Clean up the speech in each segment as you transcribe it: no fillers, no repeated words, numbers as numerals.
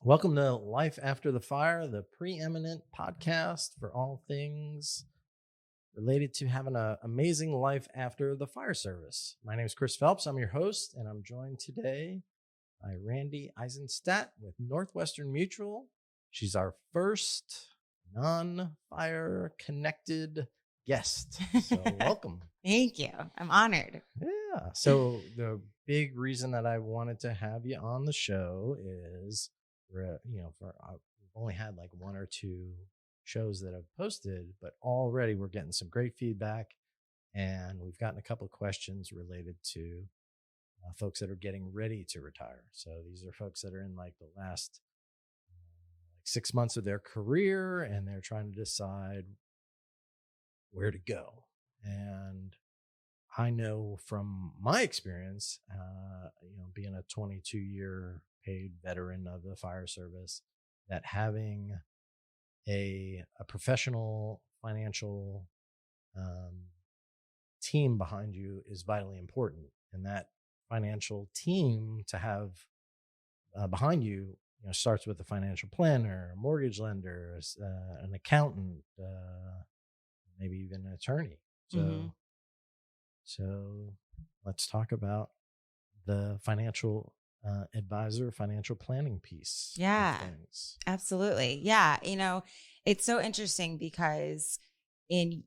Welcome to Life After the Fire, the preeminent podcast for all things related to having an amazing life after the fire service. My name is Chris Phelps. I'm your host, and I'm joined today by Randi Eisenshtat with Northwestern Mutual. She's our first non-fire connected guest. So welcome. Thank you. I'm honored. Yeah. So the big reason that I wanted to have you on the show is, we've only had like one or two shows that have posted, but already we're getting some great feedback, and we've gotten a couple of questions related to folks that are getting ready to retire. So these are folks that are in like the last 6 months of their career, and they're trying to decide where to go. And I know from my experience, being a 22-year paid veteran of the fire service, that having a professional financial team behind you is vitally important. And that financial team to have behind you, starts with a financial planner, a mortgage lender, an accountant, maybe even an attorney. So let's talk about the financial advisor, financial planning piece. Yeah, absolutely. Yeah. It's so interesting because in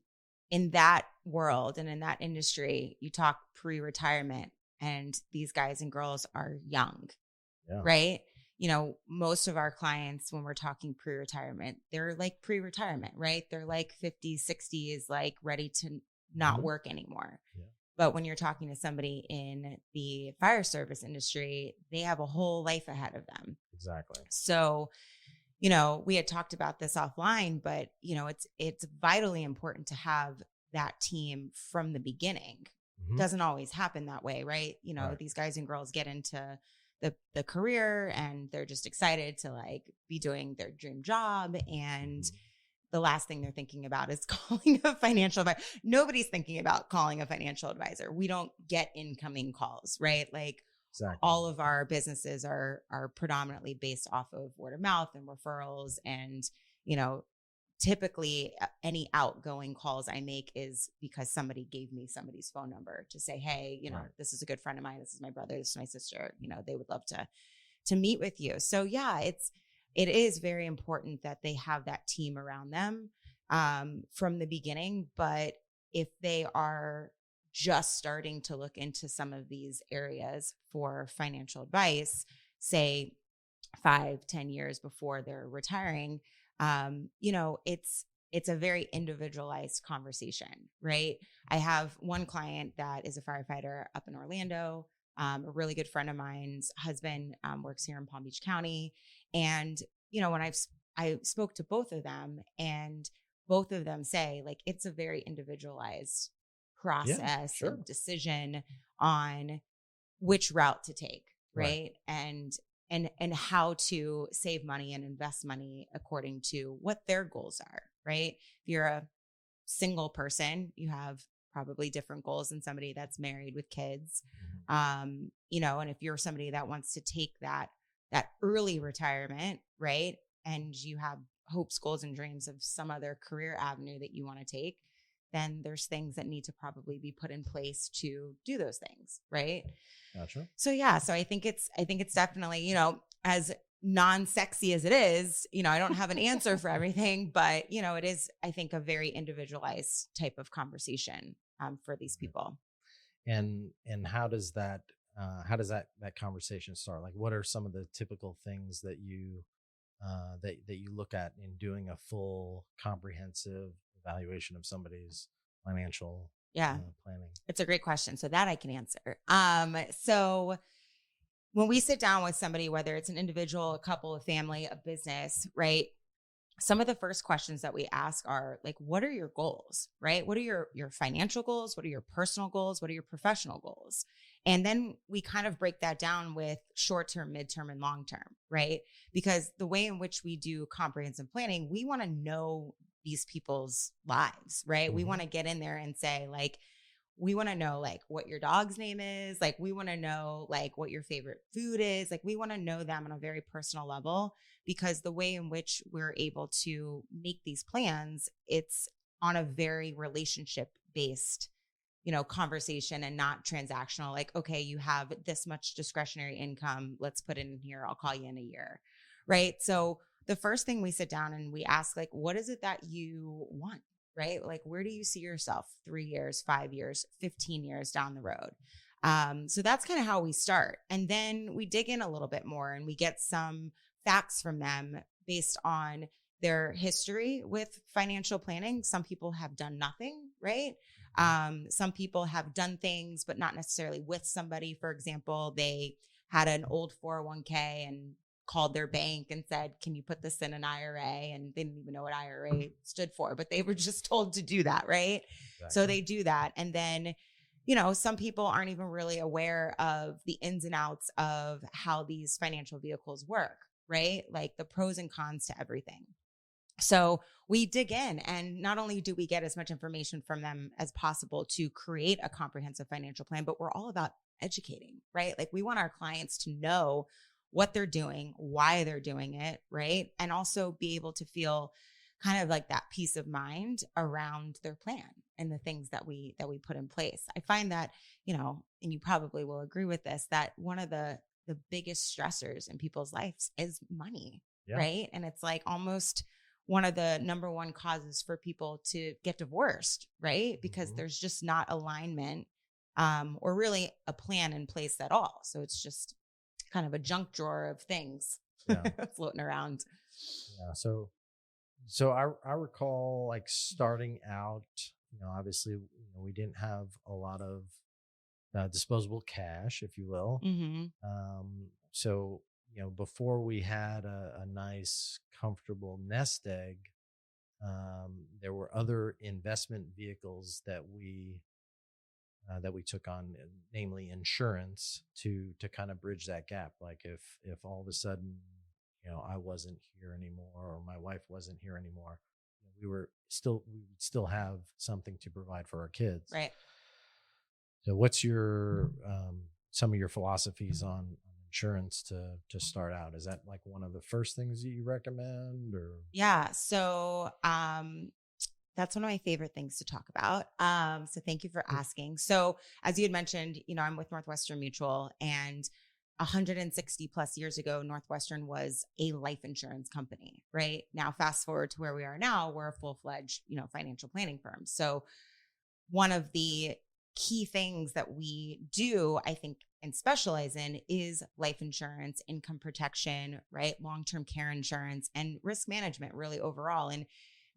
that world and in that industry, you talk pre-retirement, and these guys and girls are young, right? Most of our clients, when we're talking pre-retirement, they're like pre-retirement, right? They're like 50, 60s, like ready to not work anymore. Yeah. But when you're talking to somebody in the fire service industry, they have a whole life ahead of them. Exactly. So, we had talked about this offline, but, it's vitally important to have that team from the beginning. Mm-hmm. Doesn't always happen that way, right? Right. These guys and girls get into the career, and they're just excited to like be doing their dream job, and the last thing they're thinking about is calling a financial advisor. Nobody's thinking about calling a financial advisor. We don't get incoming calls, right? Like exactly. All of our businesses are predominantly based off of word of mouth and referrals. And, typically any outgoing calls I make is because somebody gave me somebody's phone number to say, hey, right. This is a good friend of mine. This is my brother. This is my sister. They would love to meet with you. So yeah, it is very important that they have that team around them from the beginning. But if they are just starting to look into some of these areas for financial advice, say 5-10 years before they're retiring, it's a very individualized conversation, right? I have one client that is a firefighter up in Orlando. A really good friend of mine's husband works here in Palm Beach County. And, when I spoke to both of them, and both of them say like, it's a very individualized process of decision on which route to take. Right. And how to save money and invest money according to what their goals are. Right. If you're a single person, you have probably different goals than somebody that's married with kids. And if you're somebody that wants to take that early retirement, right, and you have hopes, goals, and dreams of some other career avenue that you want to take, then there's things that need to probably be put in place to do those things, right? Gotcha. So yeah, so I think it's definitely, as non-sexy as it is, I don't have an answer for everything, but it is, I think, a very individualized type of conversation for these people. And how does that conversation start? Like, what are some of the typical things that you that you look at in doing a full comprehensive evaluation of somebody's financial planning? It's a great question. So that I can answer. So when we sit down with somebody, whether it's an individual, a couple, a family, a business, right, some of the first questions that we ask are like, what are your goals, right? What are your financial goals? What are your personal goals? What are your professional goals? And then we kind of break that down with short-term, midterm, and long-term, right? Because the way in which we do comprehensive planning, we want to know these people's lives, right? We Mm-hmm. want to get in there and say, like, we want to know like what your dog's name is. Like, we want to know like what your favorite food is. Like, we want to know them on a very personal level, because the way in which we're able to make these plans, it's on a very relationship based, conversation, and not transactional. Like, okay, you have this much discretionary income. Let's put it in here. I'll call you in a year. Right. So the first thing we sit down and we ask, like, what is it that you want? Right? Like, where do you see yourself 3 years, 5 years, 15 years down the road? So that's kind of how we start. And then we dig in a little bit more and we get some facts from them based on their history with financial planning. Some people have done nothing, right? Some people have done things, but not necessarily with somebody. For example, they had an old 401k and called their bank and said, can you put this in an IRA? And they didn't even know what IRA stood for, but they were just told to do that, right? Exactly. So they do that. And then, some people aren't even really aware of the ins and outs of how these financial vehicles work, right? Like the pros and cons to everything. So we dig in, and not only do we get as much information from them as possible to create a comprehensive financial plan, but we're all about educating, right? Like, we want our clients to know what they're doing, why they're doing it, right? And also be able to feel kind of like that peace of mind around their plan and the things that we put in place. I find that, and you probably will agree with this, that one of the biggest stressors in people's lives is money, Yeah. right? And it's like almost one of the number one causes for people to get divorced, right? Because there's just not alignment or really a plan in place at all. So it's just kind of a junk drawer of things floating around. Yeah. So I recall like starting out, obviously, we didn't have a lot of disposable cash, if you will. Mm-hmm. So, before we had a nice, comfortable nest egg, there were other investment vehicles that we took on, namely insurance, to kind of bridge that gap. Like if all of a sudden, I wasn't here anymore, or my wife wasn't here anymore, we would still have something to provide for our kids. Right. So what's your some of your philosophies on insurance to start out? Is that like one of the first things that you recommend, or? Yeah. So that's one of my favorite things to talk about. So thank you for asking. So as you had mentioned, I'm with Northwestern Mutual, and 160 plus years ago, Northwestern was a life insurance company, right? Now, fast forward to where we are now, we're a full-fledged, financial planning firm. So one of the key things that we do, I think, and specialize in is life insurance, income protection, right? Long-term care insurance, and risk management really overall. And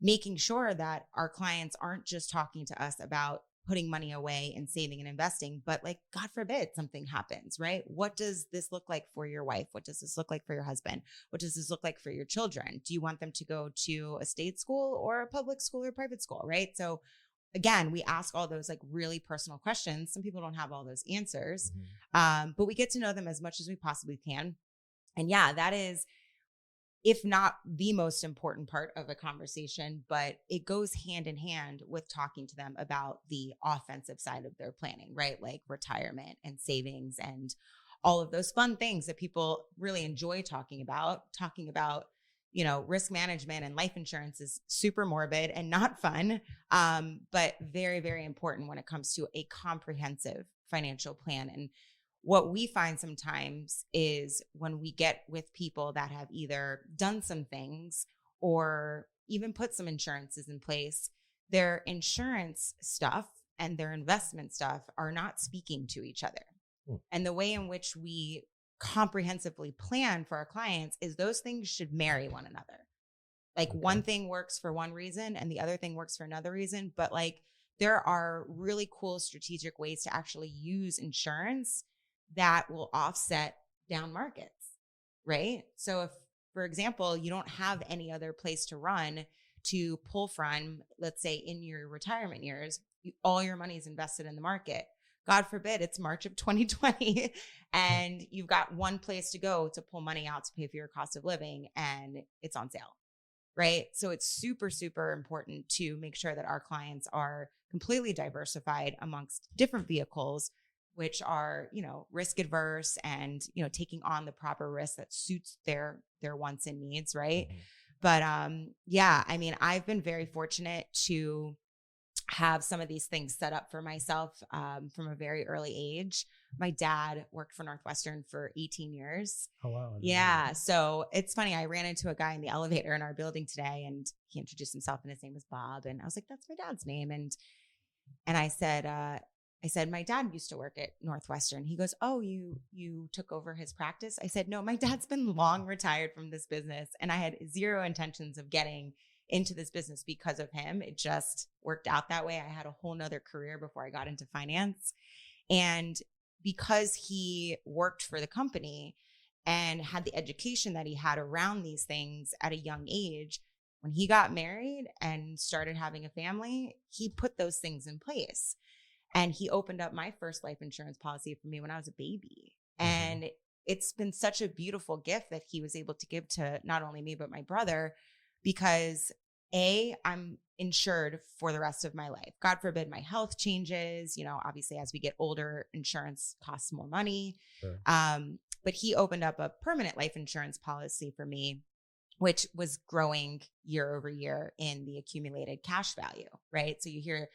making sure that our clients aren't just talking to us about putting money away and saving and investing, but like, God forbid something happens, right? What does this look like for your wife? What does this look like for your husband? What does this look like for your children? Do you want them to go to a state school or a public school or private school, right? So again, we ask all those like really personal questions. Some people don't have all those answers, but we get to know them as much as we possibly can. And yeah, that is, if not the most important part of a conversation, but it goes hand in hand with talking to them about the offensive side of their planning, right? Like retirement and savings and all of those fun things that people really enjoy talking about. Risk management and life insurance is super morbid and not fun, but very, very important when it comes to a comprehensive financial plan. And what we find sometimes is when we get with people that have either done some things or even put some insurances in place, their insurance stuff and their investment stuff are not speaking to each other. And the way in which we comprehensively plan for our clients is those things should marry one another. Like one thing works for one reason and the other thing works for another reason, but like there are really cool strategic ways to actually use insurance that will offset down markets, right? So if for example, you don't have any other place to run to pull from, let's say in your retirement years, all your money is invested in the market. God forbid it's March of 2020 and you've got one place to go to pull money out to pay for your cost of living and it's on sale, right? So it's super, super important to make sure that our clients are completely diversified amongst different vehicles, which are, risk adverse and, taking on the proper risk that suits their wants and needs, right? Mhm. But yeah, I mean, I've been very fortunate to have some of these things set up for myself from a very early age. My dad worked for Northwestern for 18 years. Oh, wow. Yeah. So it's funny. I ran into a guy in the elevator in our building today and he introduced himself and his name was Bob. And I was like, that's my dad's name. And I said, my dad used to work at Northwestern. He goes, oh, you took over his practice? I said, no, my dad's been long retired from this business. And I had zero intentions of getting into this business because of him. It just worked out that way. I had a whole nother career before I got into finance. And because he worked for the company and had the education that he had around these things at a young age, when he got married and started having a family, he put those things in place. And he opened up my first life insurance policy for me when I was a baby. And it's been such a beautiful gift that he was able to give to not only me, but my brother, because I'm insured for the rest of my life. God forbid my health changes, obviously as we get older, insurance costs more money. Sure. But he opened up a permanent life insurance policy for me, which was growing year over year in the accumulated cash value, right? So you hear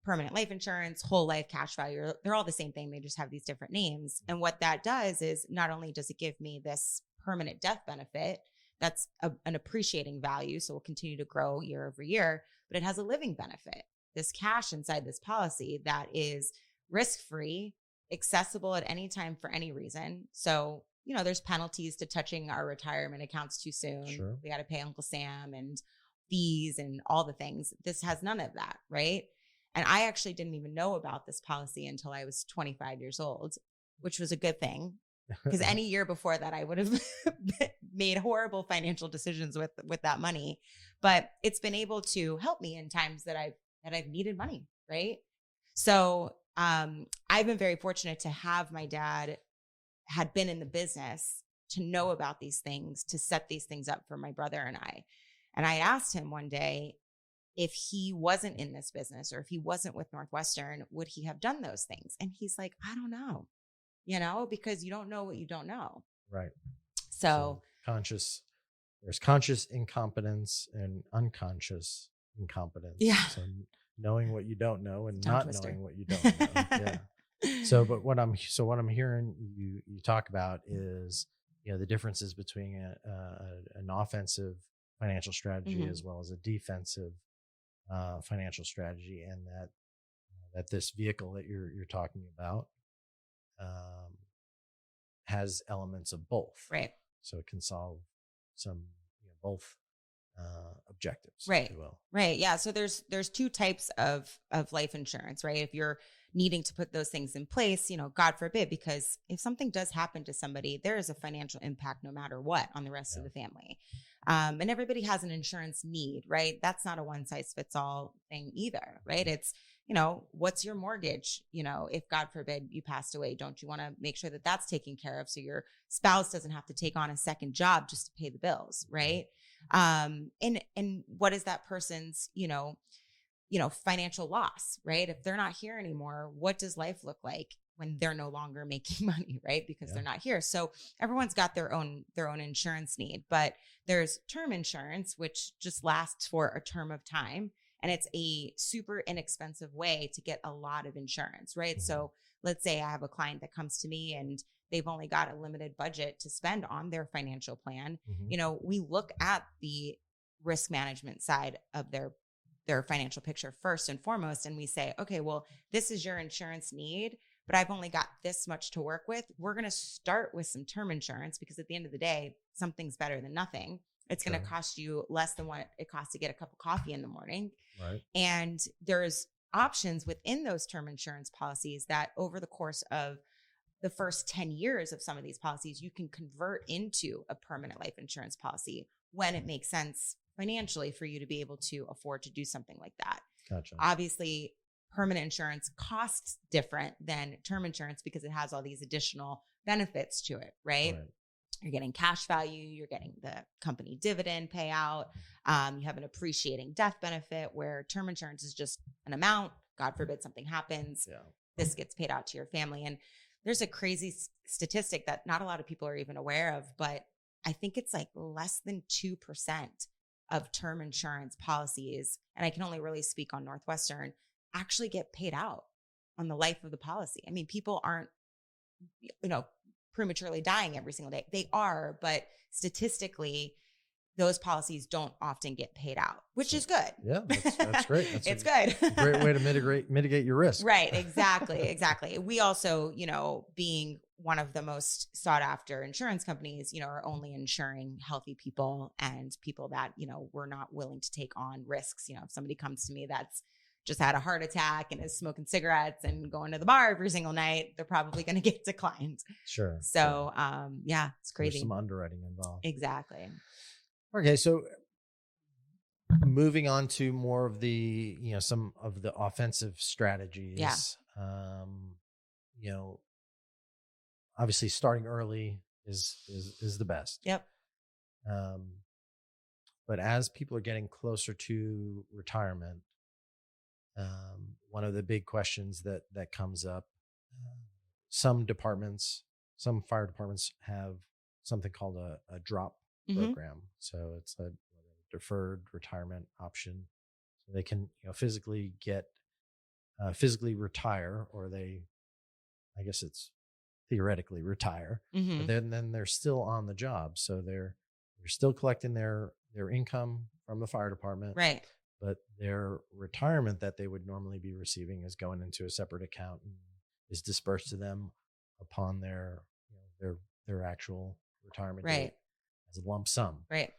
permanent life insurance, whole life cash value, they're all the same thing. They just have these different names. And what that does is not only does it give me this permanent death benefit, that's an appreciating value, so will continue to grow year over year, but it has a living benefit. This cash inside this policy that is risk-free, accessible at any time for any reason. So, there's penalties to touching our retirement accounts too soon. Sure. We got to pay Uncle Sam and fees and all the things. This has none of that, right? And I actually didn't even know about this policy until I was 25 years old, which was a good thing. Because any year before that, I would have made horrible financial decisions with that money. But it's been able to help me in times that I've needed money, right? So I've been very fortunate to have my dad had been in the business to know about these things, to set these things up for my brother and I. And I asked him one day, if he wasn't in this business or if he wasn't with Northwestern, would he have done those things? And he's like, I don't know. Because you don't know what you don't know. Right. So there's conscious incompetence and unconscious incompetence. Yeah. So knowing what you don't know and Tongue not twister. knowing what you don't know. Yeah. So what I'm hearing you talk about is, the differences between an offensive financial strategy as well as a defensive financial strategy, and that this vehicle that you're talking about has elements of both, right. So it can solve some both objectives, right, if you will. Right. Yeah. So there's two types of life insurance, right? If you're needing to put those things in place, God forbid, because if something does happen to somebody, there is a financial impact no matter what on the rest of the family. And everybody has an insurance need, right? That's not a one size fits all thing either, right? It's, what's your mortgage? If God forbid you passed away, don't you want to make sure that that's taken care of so your spouse doesn't have to take on a second job just to pay the bills, right? And what is that person's, financial loss, right? If they're not here anymore, what does life look like when they're no longer making money, right? Because they're not here. So everyone's got their own insurance need, but there's term insurance, which just lasts for a term of time. And it's a super inexpensive way to get a lot of insurance, right? Mm-hmm. So let's say I have a client that comes to me and they've only got a limited budget to spend on their financial plan. Mm-hmm. We look at the risk management side of their financial picture first and foremost. And we say, okay, well, this is your insurance need, but I've only got this much to work with. We're going to start with some term insurance because at the end of the day, something's better than nothing. It's going to cost you less than what it costs to get a cup of coffee in the morning. Right. And there's options within those term insurance policies that over the course of the first 10 years of some of these policies, you can convert into a permanent life insurance policy when it makes sense financially for you to be able to afford to do something like that. Gotcha. Obviously, permanent insurance costs different than term insurance because it has all these additional benefits to it, right? You're getting cash value, you're getting the company dividend payout, you have an appreciating death benefit, where term insurance is just an amount. God forbid something happens, this gets paid out to your family. And there's a crazy statistic that not a lot of people are even aware of, but I think it's like less than 2% of term insurance policies, and I can only really speak on Northwestern, actually get paid out on the life of the policy. I mean, people aren't, prematurely dying every single day. They are, but statistically, those policies don't often get paid out, which is good. Yeah, that's great. It's good. Great way to mitigate your risk. Right. Exactly. We also, being one of the most sought after insurance companies, are only insuring healthy people and people that, we're not willing to take on risks. If somebody comes to me that's just had a heart attack and is smoking cigarettes and going to the bar every single night, they're probably going to get declined. Sure. So, it's crazy. There's some underwriting involved. Exactly. Okay. So moving on to more of the, some of the offensive strategies. Yeah. Obviously starting early is the best. Yep. But as people are getting closer to retirement, one of the big questions that comes up, some fire departments have something called a drop program. So it's a deferred retirement option. So they can, physically retire, or I guess it's theoretically retire, but then they're still on the job. So they're still collecting their income from the fire department. Right. But their retirement that they would normally be receiving is going into a separate account and is dispersed to them upon their actual retirement date as a lump sum. Right.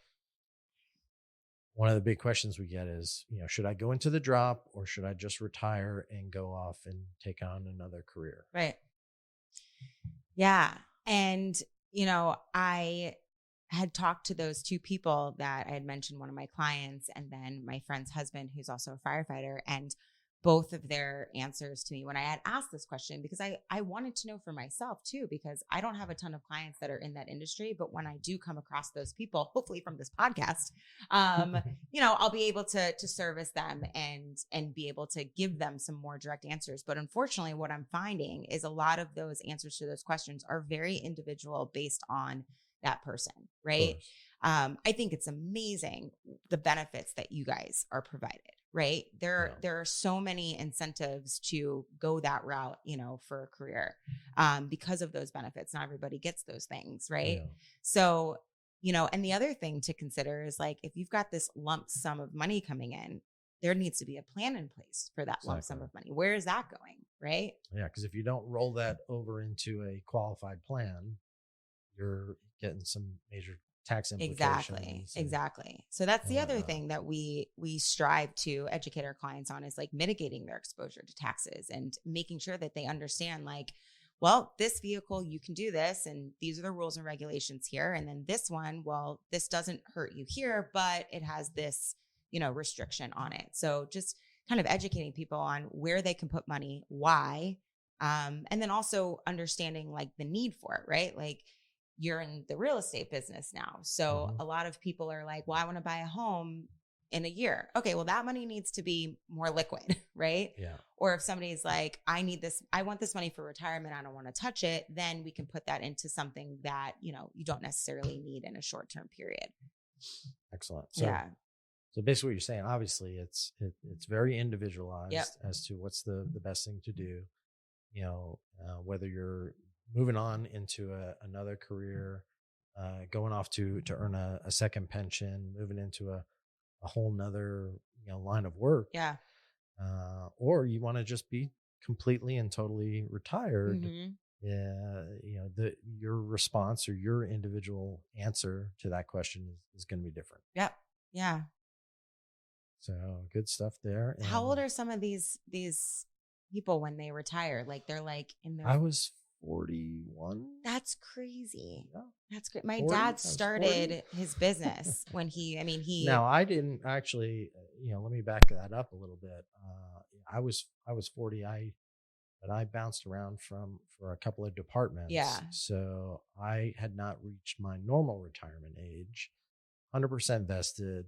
One of the big questions we get is, should I go into the drop, or should I just retire and go off and take on another career? Right. Yeah. And, I had talked to those two people that I had mentioned, one of my clients and then my friend's husband, who's also a firefighter, and both of their answers to me when I had asked this question, because I wanted to know for myself too, because I don't have a ton of clients that are in that industry, but when I do come across those people, hopefully from this podcast, I'll be able to service them and be able to give them some more direct answers. But unfortunately, what I'm finding is a lot of those answers to those questions are very individual based on that person, right? I think it's amazing the benefits that you guys are provided, right? There are so many incentives to go that route, for a career, because of those benefits. Not everybody gets those things, right? Yeah. So, and the other thing to consider is, like, if you've got this lump sum of money coming in, there needs to be a plan in place for that lump sum of money. Where is that going, right? Yeah, because if you don't roll that over into a qualified plan, you're getting some major tax implications. Exactly. So that's the other thing that we strive to educate our clients on, is like mitigating their exposure to taxes and making sure that they understand, like, well, this vehicle, you can do this, and these are the rules and regulations here. And then this one, well, this doesn't hurt you here, but it has this, restriction on it. So just kind of educating people on where they can put money, why, and then also understanding, like, the need for it, right? Like, you're in the real estate business now. So a lot of people are like, well, I want to buy a home in a year. Okay, well, that money needs to be more liquid, right? Yeah. Or if somebody's like, I want this money for retirement, I don't want to touch it, then we can put that into something that, you don't necessarily need in a short-term period. Excellent. So basically what you're saying, obviously it's very individualized as to what's the best thing to do, whether you're moving on into another career, going off to earn a second pension, moving into a whole nother line of work. Yeah. Or you want to just be completely and totally retired. Your response or your individual answer to that question is going to be different. Yep. Yeah. So good stuff there. How old are some of these people when they retire? Like, they're like in their... I was 41. That's crazy. Yeah. That's great. My 40? I dad was started 40. his business when he Now, I didn't actually, let me back that up a little bit. I was 40. But I bounced around for a couple of departments. Yeah. So I had not reached my normal retirement age, 100% vested.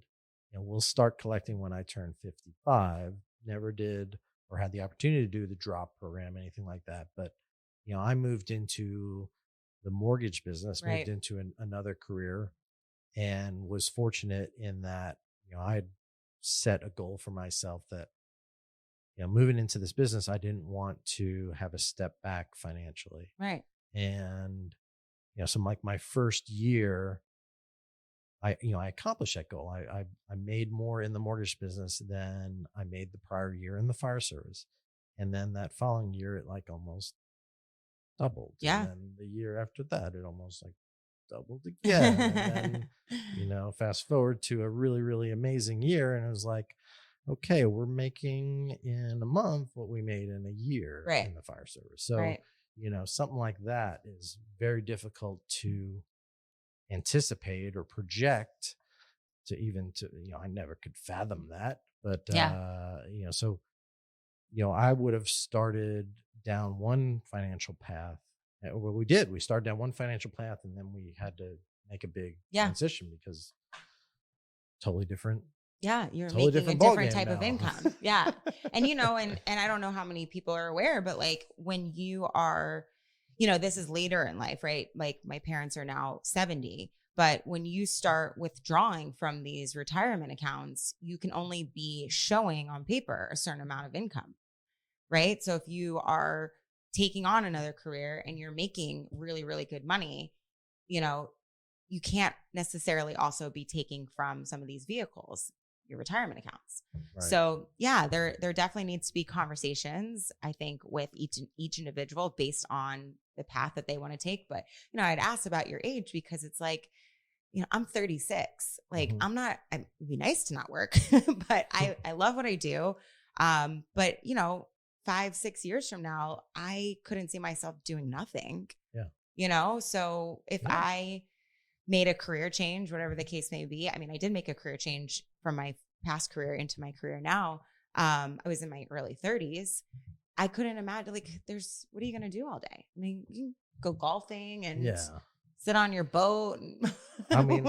We'll start collecting when I turn 55. Never did or had the opportunity to do the drop program, anything like that. But, I moved into the mortgage business, moved Right. into another career, and was fortunate in that, I had set a goal for myself that, moving into this business, I didn't want to have a step back financially. Right. And, so like my first year, I accomplished that goal. I made more in the mortgage business than I made the prior year in the fire service. And then that following year, it like almost doubled. Yeah. And then the year after that, it almost like doubled again. And then, fast forward to a really, really amazing year. And it was like, okay, we're making in a month what we made in a year Right. in the fire service. So, Right. Something like that is very difficult to anticipate or project I never could fathom that. But, so, I would have started down one financial path. Well, we started down one financial path, and then we had to make a big transition because totally different. Yeah, you're Totally making a different different type now. of income. Yeah. And and I don't know how many people are aware, but like when you are, this is later in life, right? Like my parents are now 70, but when you start withdrawing from these retirement accounts, you can only be showing on paper a certain amount of income, right? So if you are taking on another career and you're making really, really good money, you can't necessarily also be taking from some of these vehicles, your retirement accounts. Right. So yeah, there definitely needs to be conversations, I think, with each individual based on the path that they want to take. But, I'd ask about your age because it's like, I'm 36. Like it'd be nice to not work, but I love what I do. But 5-6 years from now, I couldn't see myself doing nothing. Yeah. So if I made a career change, whatever the case may be. I mean, I did make a career change from my past career into my career now. I was in my early 30s. I couldn't imagine, like, what are you going to do all day? I mean, you can go golfing and sit on your boat. I mean,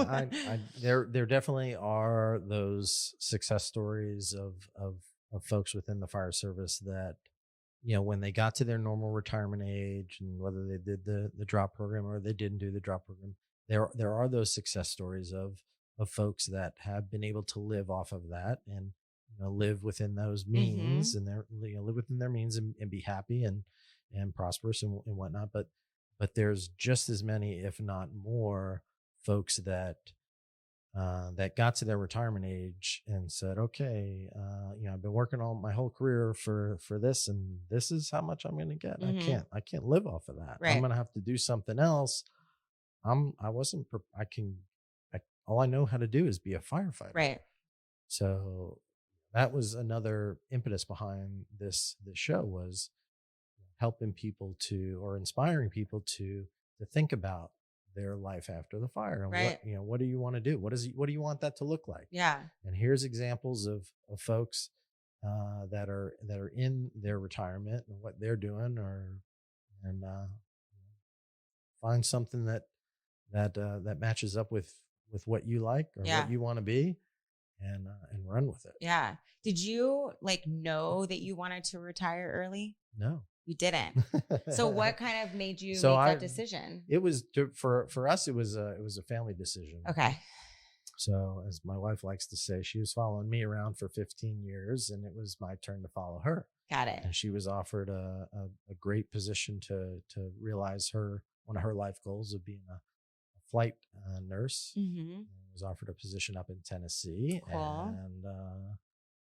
there definitely are those success stories of folks within the fire service that, when they got to their normal retirement age, and whether they did the drop program or they didn't do the drop program, there are those success stories of folks that have been able to live off of that and live within those means and live within their means and be happy and prosperous and whatnot. But there's just as many, if not more, folks that got to their retirement age and said, okay, I've been working all my whole career for this, and this is how much I'm going to get. I can't live off of that. Right. I'm going to have to do something else. All I know how to do is be a firefighter. Right. So that was another impetus behind this show, was helping people or inspiring people to think about their life after the fire and what do you want to do? What do you want that to look like? Yeah. And here's examples of folks that are in their retirement and what they're doing, and find something that matches up with what you like or what you want to be, and run with it. Yeah. Did you know that you wanted to retire early? No, you didn't. So what kind of made you make that decision? It was for us. It was a family decision. Okay. So, as my wife likes to say, she was following me around for 15 years, and it was my turn to follow her. Got it. And she was offered a great position to realize one of her life goals of being a flight nurse. Was offered a position up in Tennessee. Cool.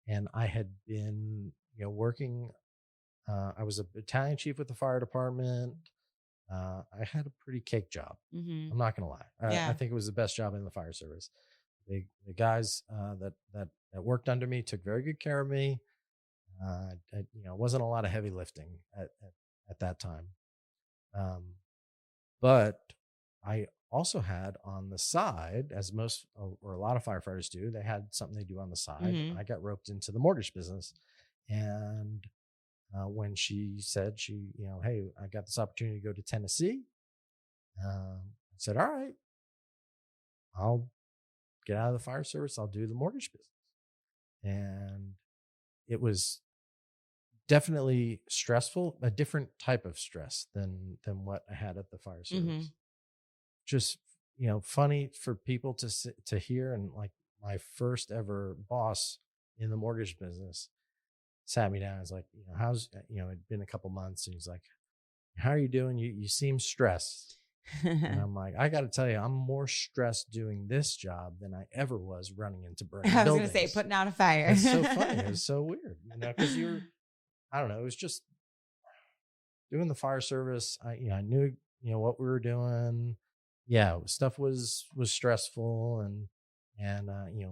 And I had been working. I was a battalion chief with the fire department. I had a pretty cake job. I'm not gonna lie. I think it was the best job in the fire service. The guys that worked under me took very good care of me. Wasn't a lot of heavy lifting at that time. But I also had on the side, as most or a lot of firefighters do, they had something they do on the side. Mm-hmm. I got roped into the mortgage business. And when she said hey, I got this opportunity to go to Tennessee, I said, all right, I'll get out of the fire service. I'll do the mortgage business. And it was definitely stressful, a different type of stress than what I had at the fire service. Mm-hmm. Just, funny for people to hear. And like my first ever boss in the mortgage business sat me down. I was like, how's, it'd been a couple months. And he's like, how are you doing? You seem stressed. And I'm like, I got to tell you, I'm more stressed doing this job than I ever was running into burning I was buildings. going to say, putting out a fire. It's so funny. It was so weird, because I don't know. It was just doing the fire service. I knew, what we were doing. Yeah. Stuff was stressful, and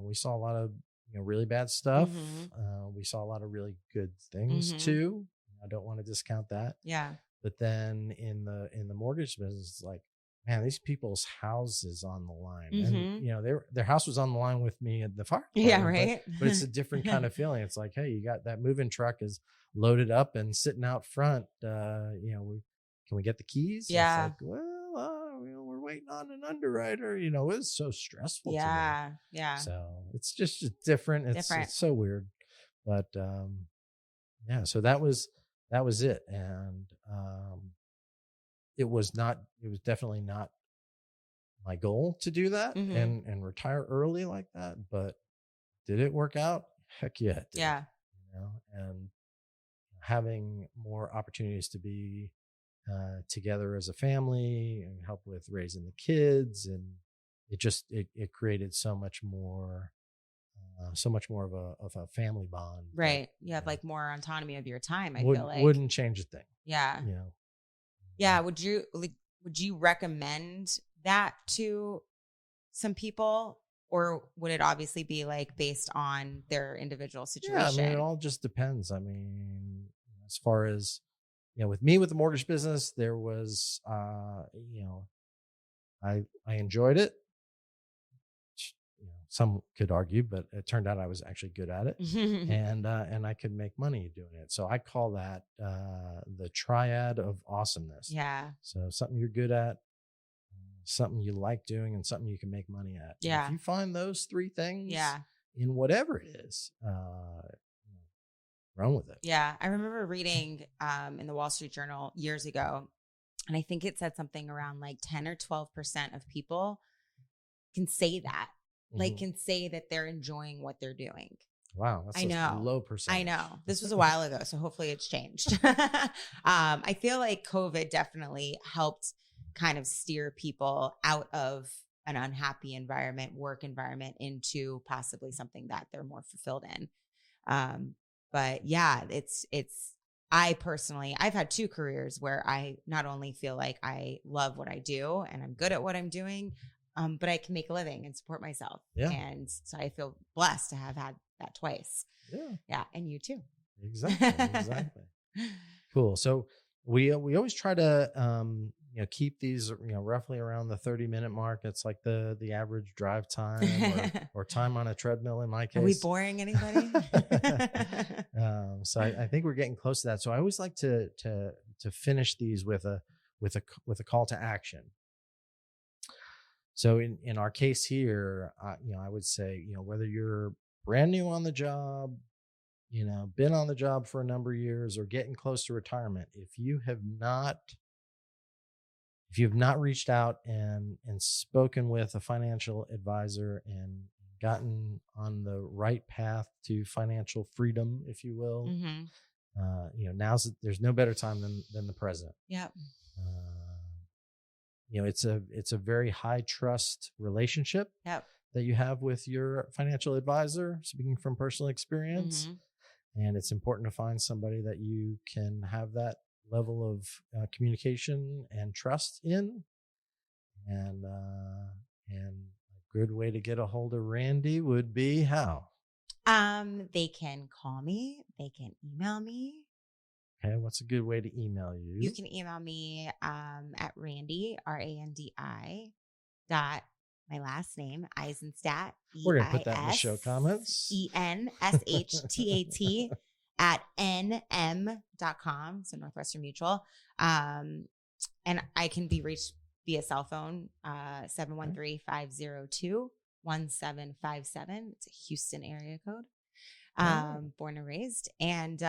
we saw a lot of, really bad stuff. Mm-hmm. We saw a lot of really good things too. I don't want to discount that. Yeah. But then in the mortgage business, it's like, man, these people's houses on the line, and their house was on the line with me at the fire department. Yeah, right. But it's a different kind of feeling. It's like, hey, you got that moving truck is loaded up and sitting out front. Can we get the keys? Yeah. It's like, well, we're waiting on an underwriter. It was so stressful. Yeah. To me. Yeah. So it's just different. It's so weird, but yeah. So that was it. And it was definitely not my goal to do that and retire early like that. But did it work out? Heck yeah. It did. Yeah. And having more opportunities to be together as a family and help with raising the kids. And it created so much more of a family bond. Right. You have like more autonomy of your time. I feel like wouldn't change a thing. Yeah. Yeah. Would you recommend that to some people, or would it obviously be like based on their individual situation? Yeah, it all just depends. As far as, with me with the mortgage business, there was, I enjoyed it. Some could argue, but it turned out I was actually good at it, and I could make money doing it. So I call that the triad of awesomeness. Yeah. So something you're good at, something you like doing, and something you can make money at. Yeah. And if you find those three things, yeah, in whatever it is, run with it. Yeah. I remember reading in the Wall Street Journal years ago, and I think it said something around like 10 or 12% of people can say that. Like can say that they're enjoying what they're doing. Wow, that's a low percentage. I know. This was a while ago, so hopefully it's changed. I feel like COVID definitely helped kind of steer people out of an unhappy environment, work environment, into possibly something that they're more fulfilled in. But yeah, I've had 2 careers where I not only feel like I love what I do and I'm good at what I'm doing, but I can make a living and support myself. Yeah. And so I feel blessed to have had that twice. Yeah. Yeah. And you too. Exactly. Cool. So we always try to, keep these, roughly around the 30-minute mark. It's like the average drive time or time on a treadmill in my case. Are we boring anybody? So I think we're getting close to that. So I always like to finish these with a call to action. So in our case here, I would say, whether you're brand new on the job, been on the job for a number of years, or getting close to retirement, if you have not reached out and spoken with a financial advisor and gotten on the right path to financial freedom, if you will, there's no better time than the present. Yep. It's a very high trust relationship that you have with your financial advisor, speaking from personal experience. And it's important to find somebody that you can have that level of communication and trust in. And a good way to get a hold of Randi would be how? They can call me, they can email me. Okay. What's a good way to email you? You can email me at Randi, RANDI, dot my last name, Eisenshtat, We're going to put that in the show comments. EISENSHTAT at nm.com. So Northwestern Mutual. And I can be reached via cell phone, 713-502-1757. It's a Houston area code. Born and raised. And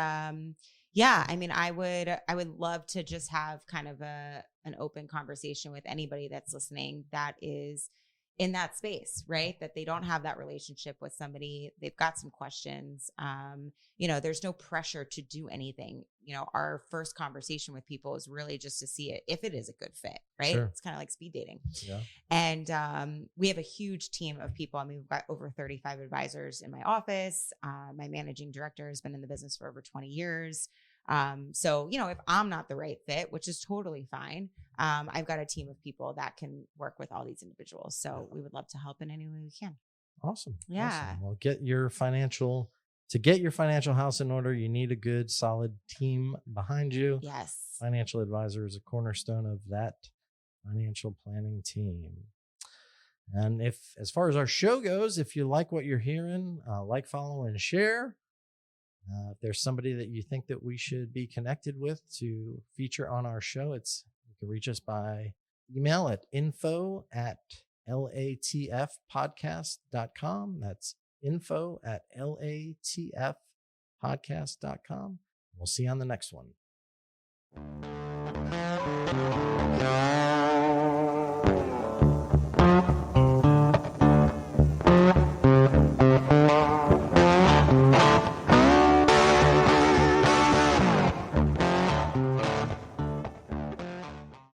yeah, I mean, I would love to just have kind of an open conversation with anybody that's listening that is in that space, right? That they don't have that relationship with somebody. They've got some questions. There's no pressure to do anything. Our first conversation with people is really just to see if it is a good fit, right? Sure. It's kind of like speed dating. Yeah. And we have a huge team of people. I mean, we've got over 35 advisors in my office. My managing director has been in the business for over 20 years. So, if I'm not the right fit, which is totally fine, I've got a team of people that can work with all these individuals. So we would love to help in any way we can. Awesome. Yeah. Awesome. Well, get your financial house in order. You need a good, solid team behind you. Yes. Financial advisor is a cornerstone of that financial planning team. And as far as our show goes, if you like what you're hearing, like, follow, and share. If there's somebody that you think that we should be connected with to feature on our show, you can reach us by email at info@latfpodcast.com. That's info@latfpodcast.com. We'll see you on the next one.